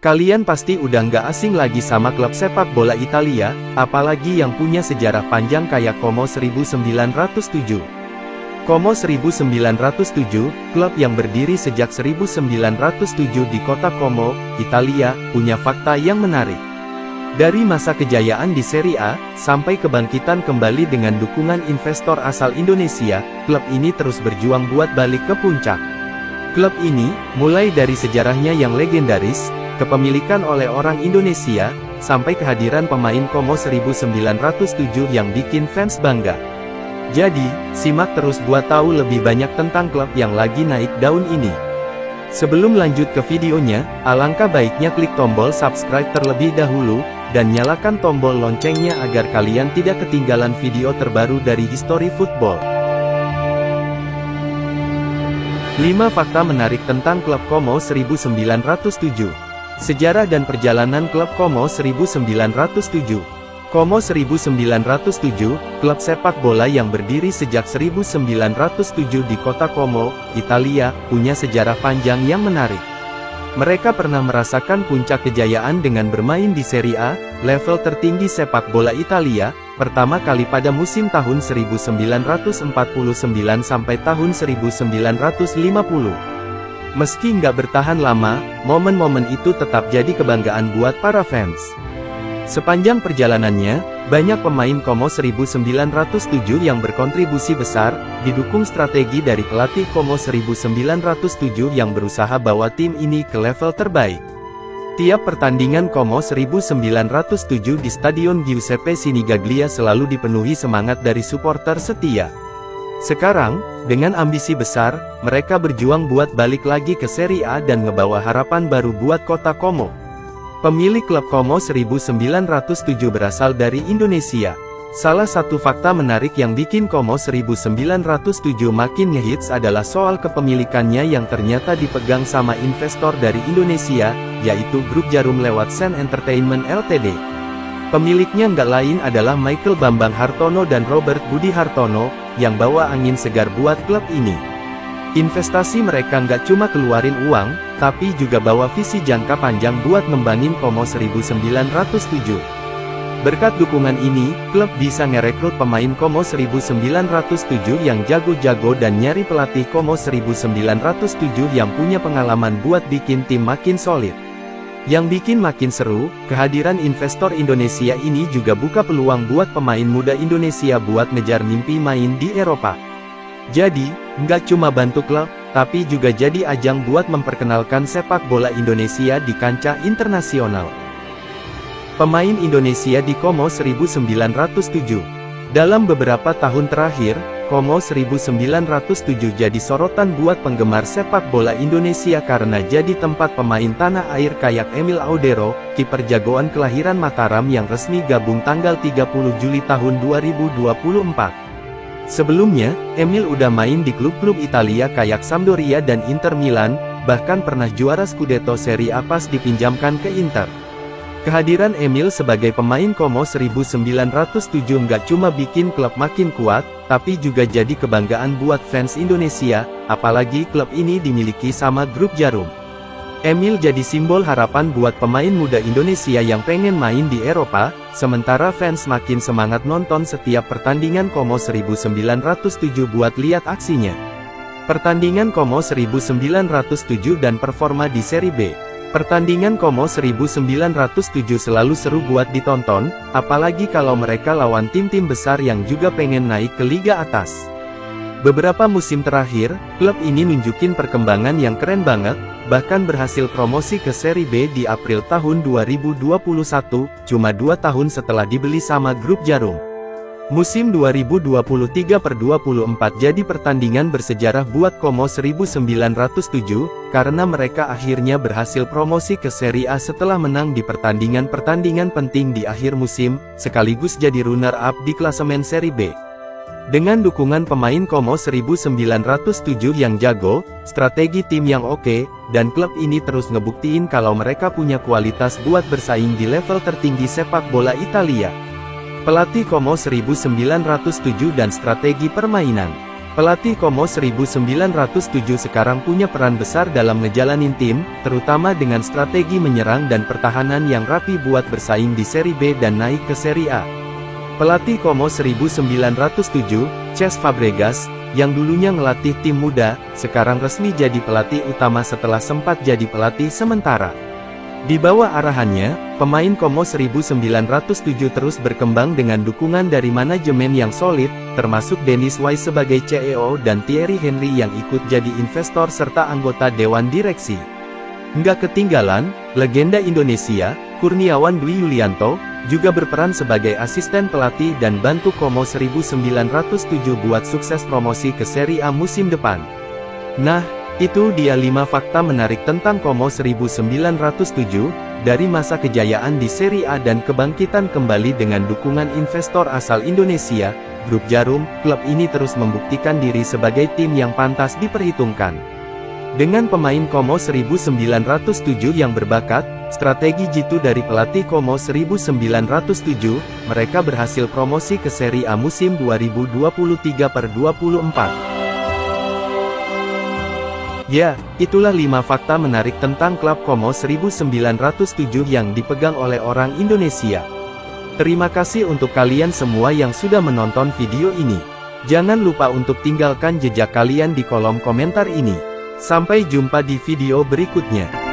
Kalian pasti udah nggak asing lagi sama klub sepak bola Italia, apalagi yang punya sejarah panjang kayak Como 1907. Como 1907, klub yang berdiri sejak 1907 di kota Como, Italia, punya fakta yang menarik. Dari masa kejayaan di Serie A, sampai kebangkitan kembali dengan dukungan investor asal Indonesia, klub ini terus berjuang buat balik ke puncak. Klub ini, mulai dari sejarahnya yang legendaris, kepemilikan oleh orang Indonesia, sampai kehadiran pemain Como 1907 yang bikin fans bangga. Jadi, simak terus buat tahu lebih banyak tentang klub yang lagi naik daun ini. Sebelum lanjut ke videonya, alangkah baiknya klik tombol subscribe terlebih dahulu, dan nyalakan tombol loncengnya agar kalian tidak ketinggalan video terbaru dari History Football. 5 fakta menarik tentang klub Como 1907. Sejarah dan perjalanan klub Como 1907. Como 1907, klub sepak bola yang berdiri sejak 1907 di kota Como, Italia, punya sejarah panjang yang menarik. Mereka pernah merasakan puncak kejayaan dengan bermain di Serie A, level tertinggi sepak bola Italia, pertama kali pada musim tahun 1949 sampai tahun 1950. Meski nggak bertahan lama, momen-momen itu tetap jadi kebanggaan buat para fans. Sepanjang perjalanannya, banyak pemain Como 1907 yang berkontribusi besar, didukung strategi dari pelatih Como 1907 yang berusaha bawa tim ini ke level terbaik. Tiap pertandingan Como 1907 di Stadion Giuseppe Sinigaglia selalu dipenuhi semangat dari supporter setia. Sekarang, dengan ambisi besar, mereka berjuang buat balik lagi ke Serie A dan ngebawa harapan baru buat kota Como. Pemilik klub Como 1907 berasal dari Indonesia. Salah satu fakta menarik yang bikin Como 1907 makin ngehits adalah soal kepemilikannya yang ternyata dipegang sama investor dari Indonesia, yaitu Grup Jarum lewat Sen Entertainment Ltd. Pemiliknya nggak lain adalah Michael Bambang Hartono dan Robert Budi Hartono, yang bawa angin segar buat klub ini. Investasi mereka nggak cuma keluarin uang, tapi juga bawa visi jangka panjang buat ngembangin Como 1907. Berkat dukungan ini, klub bisa ngerekrut pemain Como 1907 yang jago-jago dan nyari pelatih Como 1907 yang punya pengalaman buat bikin tim makin solid. Yang bikin makin seru, kehadiran investor Indonesia ini juga buka peluang buat pemain muda Indonesia buat ngejar mimpi main di Eropa. Jadi, nggak cuma bantu klub, tapi juga jadi ajang buat memperkenalkan sepak bola Indonesia di kancah internasional. Pemain Indonesia di Como 1907. Dalam beberapa tahun terakhir, Como 1907 jadi sorotan buat penggemar sepak bola Indonesia karena jadi tempat pemain tanah air kayak Emil Audero, kiper jagoan kelahiran Mataram yang resmi gabung tanggal 30 Juli tahun 2024. Sebelumnya, Emil udah main di klub-klub Italia kayak Sampdoria dan Inter Milan, bahkan pernah juara Scudetto Serie A pas dipinjamkan ke Inter. Kehadiran Emil sebagai pemain Como 1907 nggak cuma bikin klub makin kuat, tapi juga jadi kebanggaan buat fans Indonesia, apalagi klub ini dimiliki sama Grup Jarum. Emil jadi simbol harapan buat pemain muda Indonesia yang pengen main di Eropa, sementara fans makin semangat nonton setiap pertandingan Como 1907 buat lihat aksinya. Pertandingan Como 1907 dan performa di Serie B. Pertandingan Como 1907 selalu seru buat ditonton, apalagi kalau mereka lawan tim-tim besar yang juga pengen naik ke liga atas. Beberapa musim terakhir, klub ini nunjukin perkembangan yang keren banget, bahkan berhasil promosi ke Serie B di April tahun 2021, cuma 2 tahun setelah dibeli sama Grup Jarum. Musim 2023/24 jadi pertandingan bersejarah buat Como 1907, karena mereka akhirnya berhasil promosi ke Serie A setelah menang di pertandingan-pertandingan penting di akhir musim, sekaligus jadi runner-up di klasemen Serie B. Dengan dukungan pemain Como 1907 yang jago, strategi tim yang oke, dan klub ini terus ngebuktiin kalau mereka punya kualitas buat bersaing di level tertinggi sepak bola Italia. Pelatih Como 1907 dan strategi permainan. Pelatih Como 1907 sekarang punya peran besar dalam ngejalanin tim, terutama dengan strategi menyerang dan pertahanan yang rapi buat bersaing di Seri B dan naik ke Seri A. Pelatih Como 1907, Cesc Fabregas, yang dulunya ngelatih tim muda, sekarang resmi jadi pelatih utama setelah sempat jadi pelatih sementara. Di bawah arahannya, pemain Como 1907 terus berkembang dengan dukungan dari manajemen yang solid, termasuk Dennis Wise sebagai CEO dan Thierry Henry yang ikut jadi investor serta anggota Dewan Direksi. Nggak ketinggalan, legenda Indonesia, Kurniawan Dwi Yulianto, juga berperan sebagai asisten pelatih dan bantu Como 1907 buat sukses promosi ke Seri A musim depan. Nah, itu dia 5 fakta menarik tentang Como 1907, dari masa kejayaan di Seri A dan kebangkitan kembali dengan dukungan investor asal Indonesia, Grup Jarum. Klub ini terus membuktikan diri sebagai tim yang pantas diperhitungkan. Dengan pemain Como 1907 yang berbakat, strategi jitu dari pelatih Como 1907, mereka berhasil promosi ke Seri A musim 2023/24. Ya, itulah 5 fakta menarik tentang klub Como 1907 yang dipegang oleh orang Indonesia. Terima kasih untuk kalian semua yang sudah menonton video ini. Jangan lupa untuk tinggalkan jejak kalian di kolom komentar ini. Sampai jumpa di video berikutnya.